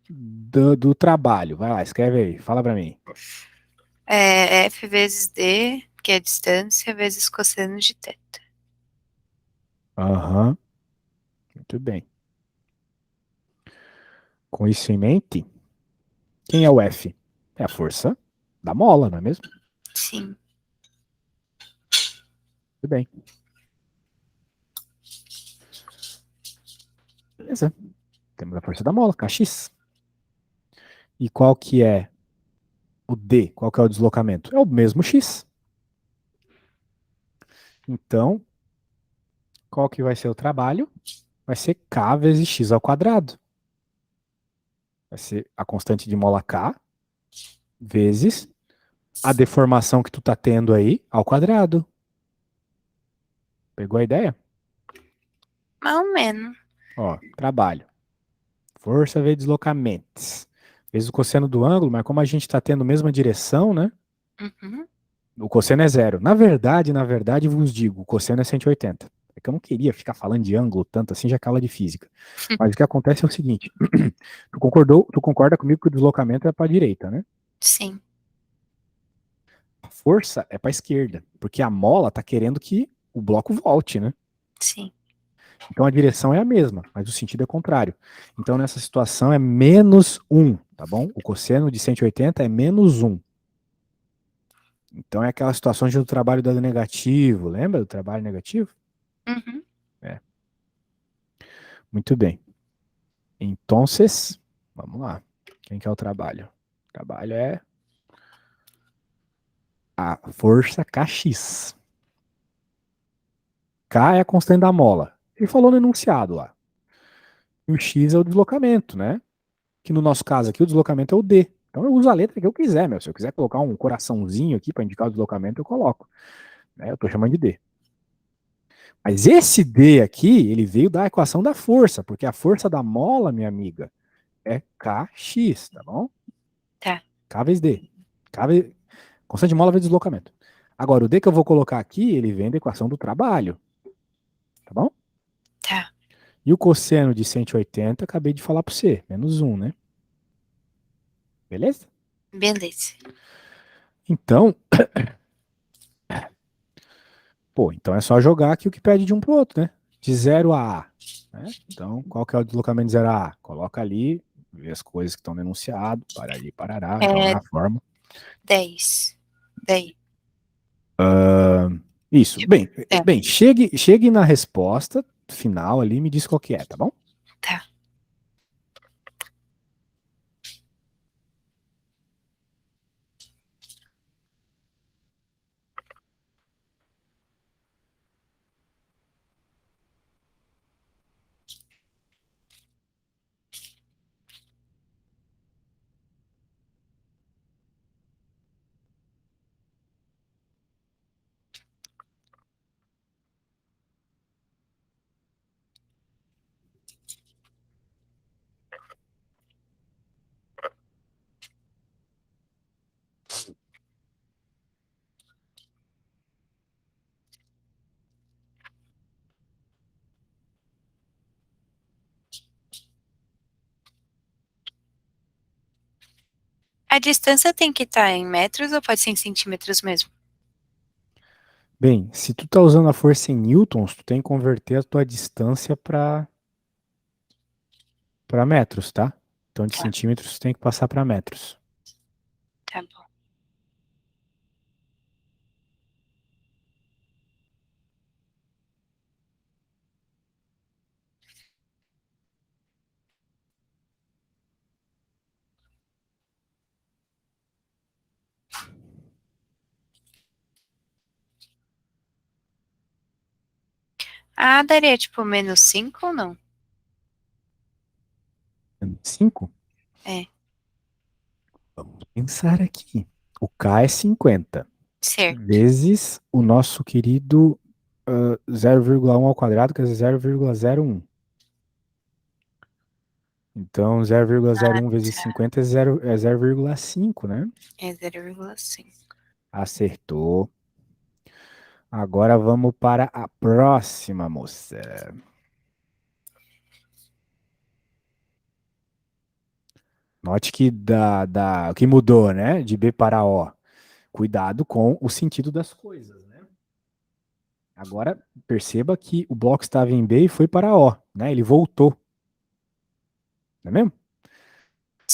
do trabalho? Vai lá, escreve aí. Fala pra mim. É F vezes D, que é a distância, vezes cosseno de θ. Aham. Muito bem. Com isso em mente, quem é o F? É a força da mola, não é mesmo? Sim. Tudo bem. Beleza. Temos a força da mola, Kx. E qual que é o D? Qual que é o deslocamento? É o mesmo x. Então, qual que vai ser o trabalho? Vai ser K vezes x ao quadrado. Vai ser a constante de mola K vezes a deformação que tu tá tendo aí ao quadrado. Pegou a ideia? Mais ou menos. Ó, trabalho. Força vezes deslocamentos. Vezes o cosseno do ângulo, mas como a gente está tendo a mesma direção, né? Uhum. O cosseno é zero. Na verdade, vos digo, o cosseno é 180. É que eu não queria ficar falando de ângulo tanto assim, já que é aula de física. Mas o que acontece é o seguinte: tu concorda comigo que o deslocamento é para a direita, né? Sim. A força é para a esquerda, porque a mola tá querendo que o bloco volte, né? Sim. Então a direção é a mesma, mas o sentido é contrário. Então nessa situação é menos 1, tá bom? O cosseno de 180 é menos 1. Então é aquela situação de o trabalho dado negativo, lembra do trabalho negativo? Uhum. É, muito bem. Então, vamos lá. Quem que é o trabalho? O trabalho é a força Kx. K é a constante da mola. Ele falou no enunciado lá. E o x é o deslocamento, né? Que no nosso caso aqui o deslocamento é o d. Então eu uso a letra que eu quiser, meu. Se eu quiser colocar um coraçãozinho aqui para indicar o deslocamento, eu coloco. Né? Eu estou chamando de d. Mas esse d aqui, ele veio da equação da força, porque a força da mola, minha amiga, é Kx, tá bom? Tá. K vezes d. K vezes... Constante de mola vezes deslocamento. Agora, o d que eu vou colocar aqui, ele vem da equação do trabalho, tá bom? Tá. E o cosseno de 180, acabei de falar para você, menos 1, né? Beleza? Beleza. Então, então é só jogar aqui o que pede de um pro outro, né? De 0 a A. Né? Então, qual que é o deslocamento de 0 a A? Coloca ali, vê as coisas que estão denunciadas, para ali, parará, joga É na forma. 10. Daí. Isso. Bem, É. bem chegue na resposta final ali e me diz qual que é, tá bom? Tá. A distância tem que estar em metros ou pode ser em centímetros mesmo? Bem, se tu tá usando a força em newtons, tu tem que converter a tua distância para metros, tá? Então de Tá. centímetros tu tem que passar para metros. Tá bom. Ah, daria tipo menos 5 ou não? 5? É. Vamos pensar aqui. O K é 50 Certo. vezes o nosso querido 0,1 ao quadrado, que é 0,01. Então, Ah, 0,01 vezes tá. 50 é 0,5, né? É 0,5. Acertou. Agora vamos para a próxima, moça. Note que o que mudou, né? De B para O. Cuidado com o sentido das coisas, né? Agora, perceba que o bloco estava em B e foi para O, né? Ele voltou, não é mesmo?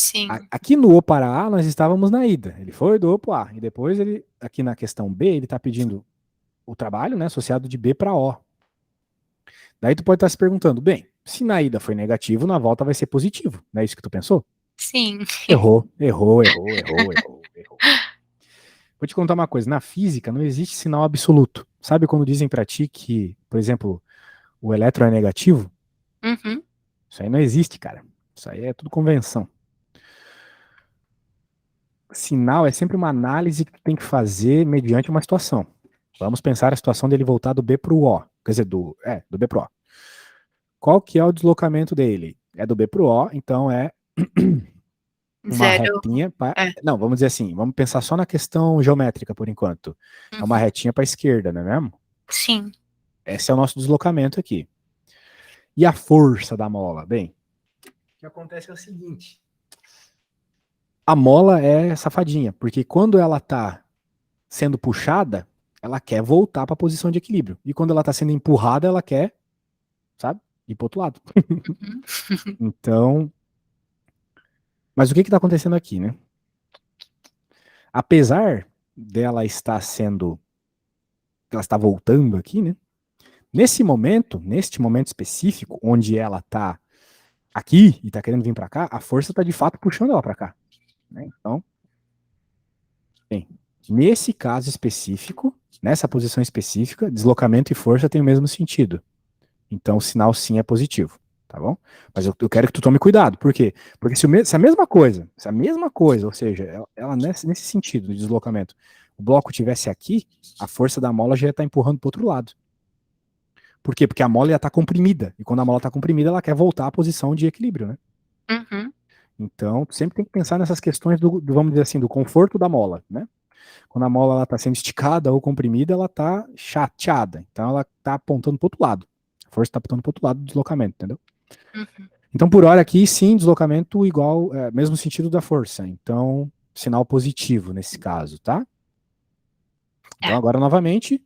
Sim. Aqui no O para A, nós estávamos na ida. Ele foi do O para A. E depois, ele, aqui na questão B, ele está pedindo o trabalho, né, associado de B para O. Daí tu pode estar se perguntando, bem, se na ida foi negativo, na volta vai ser positivo. Não é isso que tu pensou? Sim. Errou, errou, errou, errou, errou, errou. Vou te contar uma coisa, na física não existe sinal absoluto. Sabe quando dizem para ti que, por exemplo, o elétron é negativo? Uhum. Isso aí não existe, cara. Isso aí é tudo convenção. Sinal é sempre uma análise que tu tem que fazer mediante uma situação. Vamos pensar a situação dele voltar do B para o O. Quer dizer, do B para o O. Qual que é o deslocamento dele? É do B para o O, então é uma Zero. retinha para... É. Não, vamos dizer assim, vamos pensar só na questão geométrica por enquanto. É uma Uhum. retinha para a esquerda, não é mesmo? Sim. Esse é o nosso deslocamento aqui. E a força da mola? Bem, o que acontece é o seguinte. A mola é safadinha, porque quando ela está sendo puxada, ela quer voltar para a posição de equilíbrio. E quando ela está sendo empurrada, ela quer, sabe, ir para outro lado. Uhum. Então, mas o que está acontecendo aqui, né? Apesar dela estar sendo, ela está voltando aqui, né? Neste momento específico, onde ela está aqui e está querendo vir para cá, a força está de fato puxando ela para cá. Né? Então, bem, nesse caso específico, nessa posição específica, deslocamento e força têm o mesmo sentido. Então, o sinal sim é positivo, tá bom? Mas eu quero que tu tome cuidado. Por quê? Porque se a mesma coisa, ou seja, ela nesse sentido de deslocamento, o bloco tivesse aqui, a força da mola já ia estar empurrando para o outro lado. Por quê? Porque a mola ia estar comprimida. E quando a mola está comprimida, ela quer voltar à posição de equilíbrio, né? Uhum. Então, sempre tem que pensar nessas questões vamos dizer assim, do conforto da mola, né? Quando a mola está sendo esticada ou comprimida, ela está chateada. Então, ela está apontando para o outro lado. A força está apontando para o outro lado do deslocamento, entendeu? Uhum. Então, por hora aqui, sim, deslocamento igual, mesmo sentido da força. Então, sinal positivo nesse caso, tá? Então, É. agora, novamente,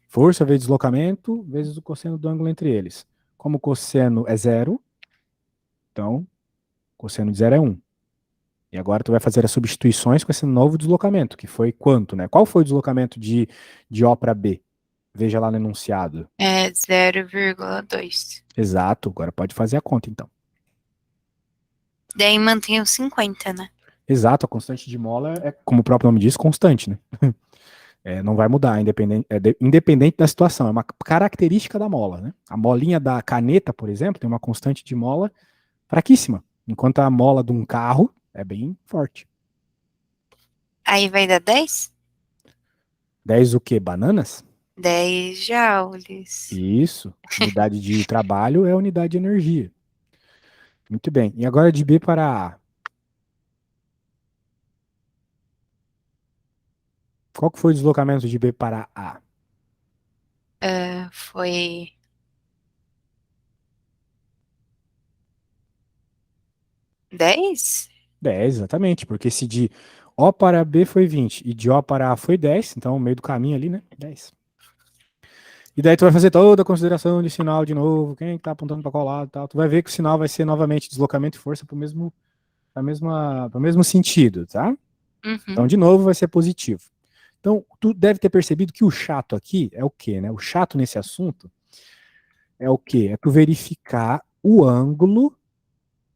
força vezes deslocamento vezes o cosseno do ângulo entre eles. Como o cosseno é zero, então, cosseno de zero é 1. E agora tu vai fazer as substituições com esse novo deslocamento, que foi quanto, né? Qual foi o deslocamento de O para B? Veja lá no enunciado. É 0,2. Exato, agora pode fazer a conta, então. Daí mantém os 50, né? Exato, a constante de mola é, como o próprio nome diz, constante, né? Não vai mudar, independente da situação. É uma característica da mola, né? A molinha da caneta, por exemplo, tem uma constante de mola fraquíssima, enquanto a mola de um carro é bem forte. Aí vai dar 10? 10 o quê? Bananas? 10 joules. Isso. Unidade de trabalho é unidade de energia. Muito bem. E agora de B para A. Qual que foi o deslocamento de B para A? Foi 10? 10, exatamente. Porque se de O para B foi 20 e de O para A foi 10, então o meio do caminho ali, né? 10. E daí tu vai fazer toda a consideração de sinal de novo, quem tá apontando para qual lado e tal. Tu vai ver que o sinal vai ser novamente deslocamento e força para o mesmo sentido, tá? Então, Uhum. de novo, vai ser positivo. Então, tu deve ter percebido que o chato aqui é o quê, né? O chato nesse assunto é o quê? É tu verificar o ângulo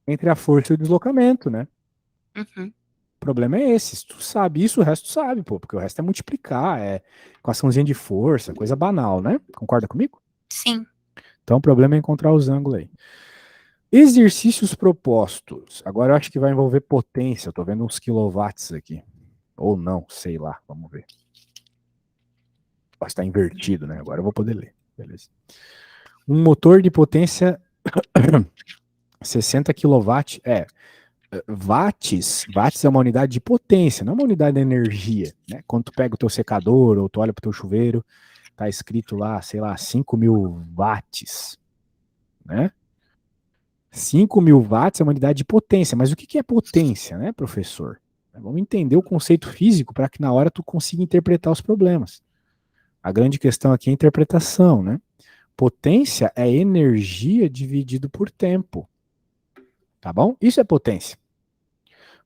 entre a força e o deslocamento, né? Uhum. O problema é esse. Se tu sabe isso, o resto tu sabe, pô, porque o resto é multiplicar, é equaçãozinha de força, coisa banal, né? Concorda comigo? Sim. Então, o problema é encontrar os ângulos aí. Exercícios propostos. Agora eu acho que vai envolver potência. Eu tô vendo uns quilowatts aqui. Ou não, sei lá. Vamos ver. Está invertido, né? Agora eu vou poder ler. Beleza. Um motor de potência 60 kW. Watts é uma unidade de potência, não é uma unidade de energia. Né? Quando tu pega o teu secador ou tu olha pro teu chuveiro, tá escrito lá, sei lá, 5.000 watts. Né? 5.000 watts é uma unidade de potência, mas o que é potência, né, professor? Vamos entender o conceito físico para que na hora tu consiga interpretar os problemas. A grande questão aqui é a interpretação, né? Potência é energia dividido por tempo, tá bom? Isso é potência.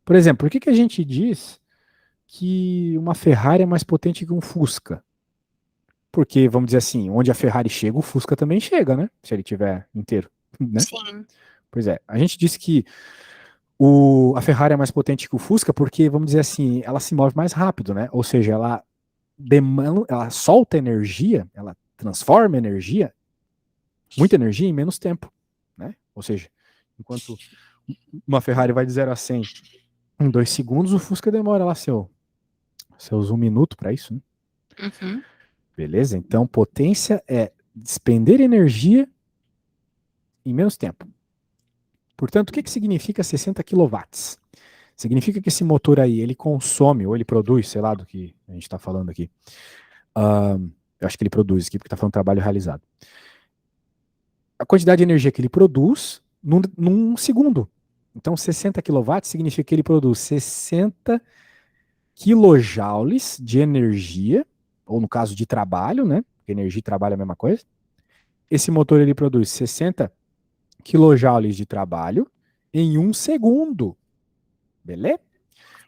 Por exemplo, por que que a gente diz que uma Ferrari é mais potente que um Fusca? Porque, vamos dizer assim, onde a Ferrari chega, o Fusca também chega, né? Se ele tiver inteiro, né? Sim. Pois é, a gente disse que a Ferrari é mais potente que o Fusca porque, vamos dizer assim, ela se move mais rápido, né? Ou seja, ela solta energia, ela transforma energia, muita energia em menos tempo, né? Ou seja, enquanto uma Ferrari vai de 0 a 100 em 2 segundos, o Fusca demora lá seus 1 minuto para isso, né? Uhum. Beleza? Então, potência é despender energia em menos tempo. Portanto, o que significa 60 quilowatts? Significa que esse motor aí, ele consome, ou ele produz, sei lá do que a gente está falando aqui. Eu acho que ele produz aqui, porque está falando trabalho realizado. A quantidade de energia que ele produz num segundo. Então, 60 quilowatts significa que ele produz 60 kilojoules de energia, ou no caso de trabalho, né? Porque energia e trabalho é a mesma coisa. Esse motor ele produz 60 kilojoules de trabalho em 1 segundo. Beleza?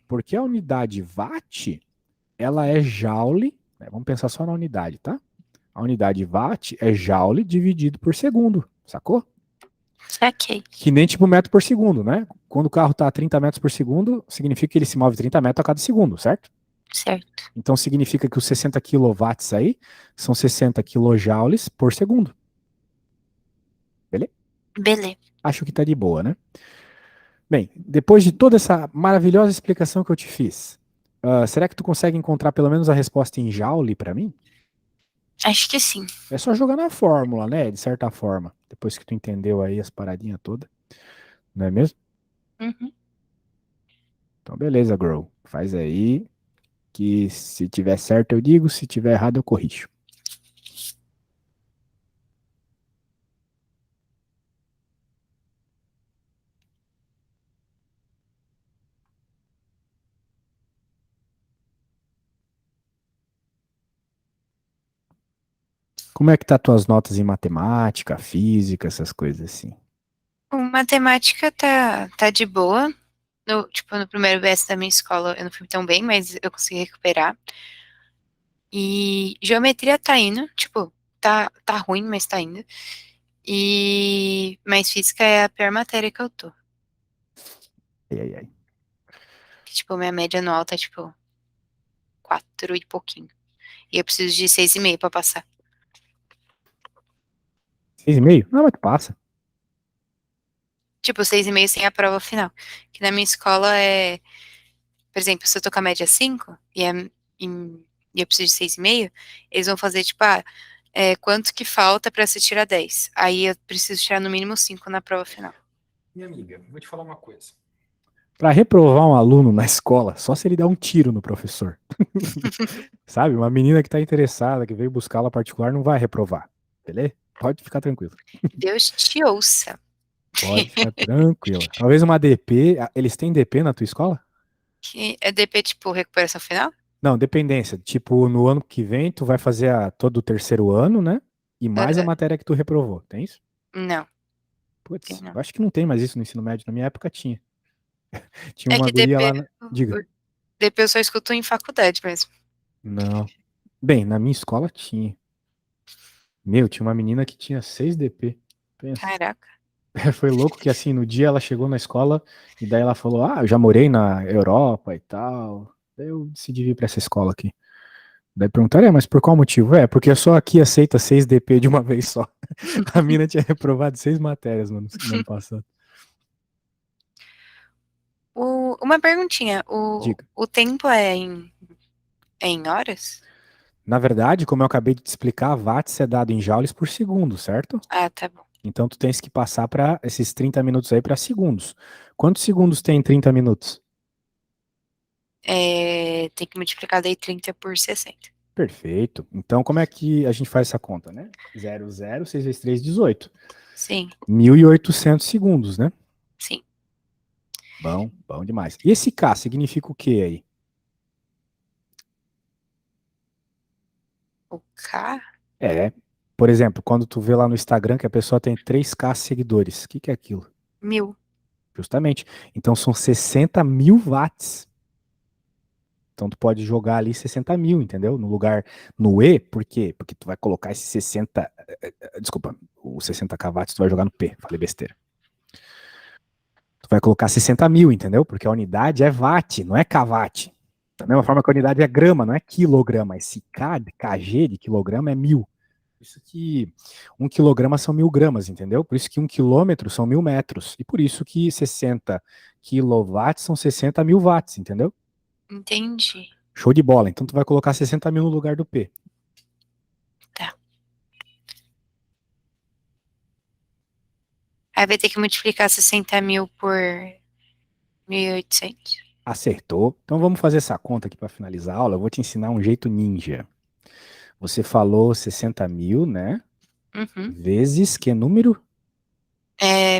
Porque a unidade watt, ela é joule, né? Vamos pensar só na unidade, tá? A unidade watt é joule dividido por segundo, sacou? Saquei. Que nem tipo metro por segundo, né? Quando o carro está a 30 metros por segundo, significa que ele se move 30 metros a cada segundo, certo? Certo. Então significa que os 60 quilowatts aí são 60 kilojoules por segundo. Beleza? Beleza. Acho que tá de boa, né? Bem, depois de toda essa maravilhosa explicação que eu te fiz, será que tu consegue encontrar pelo menos a resposta em joule para mim? Acho que sim. É só jogar na fórmula, né? De certa forma. Depois que tu entendeu aí as paradinhas todas, não é mesmo? Uhum. Então, beleza, Grow. Faz aí, que se tiver certo eu digo, se tiver errado eu corrijo. Como é que tá tuas notas em matemática, física, essas coisas assim? O matemática tá de boa. No primeiro BS da minha escola eu não fui tão bem, mas eu consegui recuperar. E geometria tá indo, tipo, tá ruim, mas tá indo. Mas física é a pior matéria que eu tô. Ai, ai, ai. Que, tipo, minha média anual tá, tipo, 4 e pouquinho. E eu preciso de 6,5 pra passar. 6,5? Não, mas tu passa. Tipo, 6,5 sem a prova final. Que na minha escola por exemplo, se eu tô com a média 5 e eu preciso de 6,5, eles vão fazer, tipo, quanto que falta pra se tirar 10. Aí eu preciso tirar no mínimo 5 na prova final. Minha amiga, vou te falar uma coisa. Para reprovar um aluno na escola, só se ele der um tiro no professor. Sabe? Uma menina que tá interessada, que veio buscar aula particular, não vai reprovar. Beleza? Pode ficar tranquilo. Deus te ouça. Pode ficar tranquila. Talvez uma DP. Eles têm DP na tua escola? Que é DP, tipo, recuperação final? Não, dependência. Tipo, no ano que vem, tu vai fazer todo o terceiro ano, né? E mais a Aham. matéria que tu reprovou. Tem isso? Não, tem Putz, não. eu acho que não tem mais isso no ensino médio. Na minha época tinha. Tinha É uma que guria DP, lá. Diga. o DP eu só escuto em faculdade mesmo. Não. Bem, na minha escola tinha. Meu, tinha uma menina que tinha 6 DP. Pensa. Caraca. Foi louco que assim, no dia ela chegou na escola e daí ela falou: Ah, eu já morei na Europa e tal. Daí eu decidi vir pra essa escola aqui. Daí perguntaram, mas por qual motivo? Porque só aqui aceita 6 DP de uma vez só. A mina tinha reprovado 6 matérias no ano passado. Uma perguntinha, Diga. o tempo é em horas? Na verdade, como eu acabei de te explicar, watts é dado em joules por segundo, certo? Ah, tá bom. Então tu tens que passar para esses 30 minutos aí para segundos. Quantos segundos tem em 30 minutos? Tem que multiplicar daí 30 por 60. Perfeito. Então como é que a gente faz essa conta, né? 0, 6 vezes 3, 18. Sim, 1.800 segundos, né? sim. Bom, bom demais. E esse K significa o que aí? O K? É, por exemplo, quando tu vê lá no Instagram que a pessoa tem 3K seguidores, o que é aquilo? 1.000. Justamente. Então são 60 mil watts. Então tu pode jogar ali 60 mil, entendeu? No lugar, no E, por quê? Porque tu vai colocar esse 60, desculpa, o 60k watts tu vai jogar no P, falei besteira. Tu vai colocar 60 mil, entendeu? Porque a unidade é watt, não é kW. Da mesma forma que a unidade é grama, não é quilograma. Esse K, kg de quilograma é mil. Por isso que 1 quilograma são 1.000 gramas, entendeu? Por isso que 1 quilômetro são 1.000 metros. E por isso que 60 quilowatts são 60 mil watts, entendeu? Entendi. Show de bola. Então tu vai colocar 60 mil no lugar do P. Tá. Aí vai ter que multiplicar 60 mil por 1.800. Acertou. Então vamos fazer essa conta aqui para finalizar a aula. Eu vou te ensinar um jeito ninja. Você falou 60 mil, né? Uhum. Vezes que número? É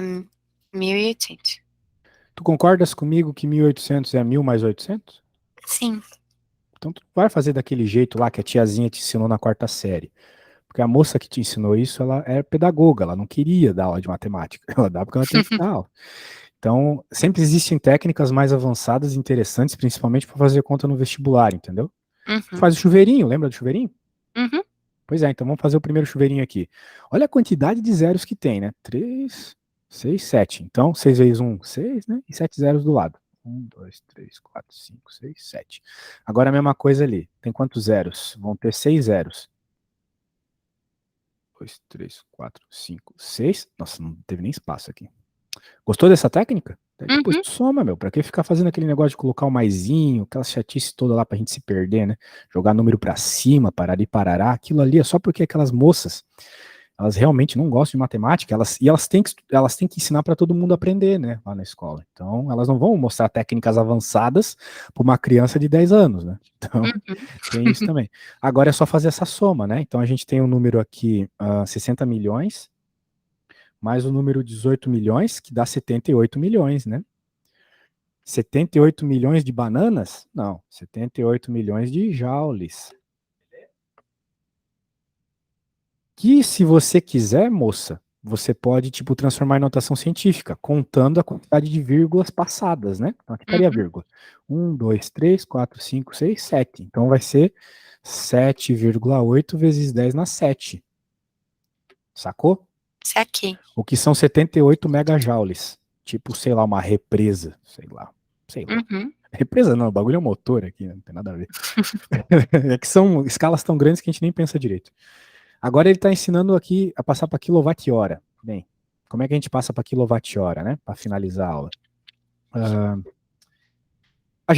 1.800. Tu concordas comigo que 1.800 é 1.000 mais 800? Sim. Então tu vai fazer daquele jeito lá que a tiazinha te ensinou na quarta série. Porque a moça que te ensinou isso, ela é pedagoga, ela não queria dar aula de matemática. Ela dá porque ela tem que dar aula. Então, sempre existem técnicas mais avançadas e interessantes, principalmente para fazer conta no vestibular, entendeu? Uhum. Faz o chuveirinho, lembra do chuveirinho? Uhum. Pois é, então vamos fazer o primeiro chuveirinho aqui. Olha a quantidade de zeros que tem, né? 3, 6, 7. Então, 6 vezes 1, 6, né? E 7 zeros do lado. 1, 2, 3, 4, 5, 6, 7. Agora a mesma coisa ali. Tem quantos zeros? Vão ter 6 zeros. 2, 3, 4, 5, 6. Nossa, não teve nem espaço aqui. Gostou dessa técnica? Daí depois Uhum. tu soma, meu. Pra que ficar fazendo aquele negócio de colocar o maisinho, aquela chatice toda lá pra gente se perder, né? Jogar número pra cima, parar e parará. Aquilo ali é só porque aquelas moças, elas realmente não gostam de matemática, elas têm que ensinar para todo mundo aprender, né, lá na escola. Então, elas não vão mostrar técnicas avançadas para uma criança de 10 anos, né? Então, Uhum. tem isso também. Agora é só fazer essa soma, né? Então, a gente tem um número aqui, 60 milhões, mais o número 18 milhões, que dá 78 milhões, né? 78 milhões de bananas? Não, 78 milhões de joules. Que se você quiser, moça, você pode, tipo, transformar em notação científica, contando a quantidade de vírgulas passadas, né? Então aqui estaria a Uhum. vírgula. 1, 2, 3, 4, 5, 6, 7. Então vai ser 7,8 vezes 10 na 7. Sacou? Saquei. O que são 78 megajoules. Tipo, sei lá, uma represa. Sei lá. Sei lá. Uhum. Represa não, o bagulho é um motor aqui, né? Não tem nada a ver. É que são escalas tão grandes que a gente nem pensa direito. Agora ele está ensinando aqui a passar para quilowatt-hora. Bem, como é que a gente passa para quilowatt-hora, né? Para finalizar a aula.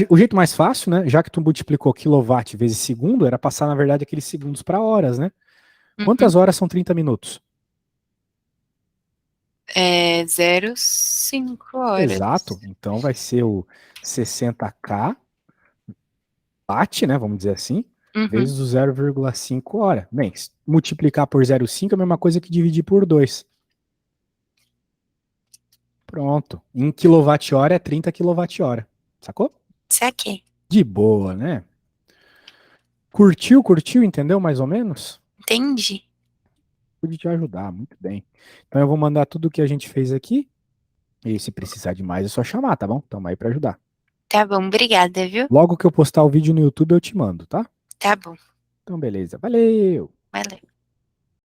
O jeito mais fácil, né? Já que tu multiplicou quilowatt vezes segundo, era passar, na verdade, aqueles segundos para horas, né? Uhum. Quantas horas são 30 minutos? É 0,5 horas. Exato. Então vai ser o 60k watt, né? Vamos dizer assim, Uhum. vezes o 0,5 hora. Bem, multiplicar por 0,5 é a mesma coisa que dividir por 2. Pronto. Em quilowatt-hora é 30 quilowatt-hora. Sacou? Saquei. De boa, né? Curtiu, curtiu, entendeu mais ou menos? Entendi. Pude te ajudar, muito bem. Então eu vou mandar tudo o que a gente fez aqui. E se precisar de mais é só chamar, tá bom? Tamo aí pra ajudar. Tá bom, obrigada, viu? Logo que eu postar o vídeo no YouTube eu te mando, tá? Tá bom. Então beleza. Valeu! Valeu.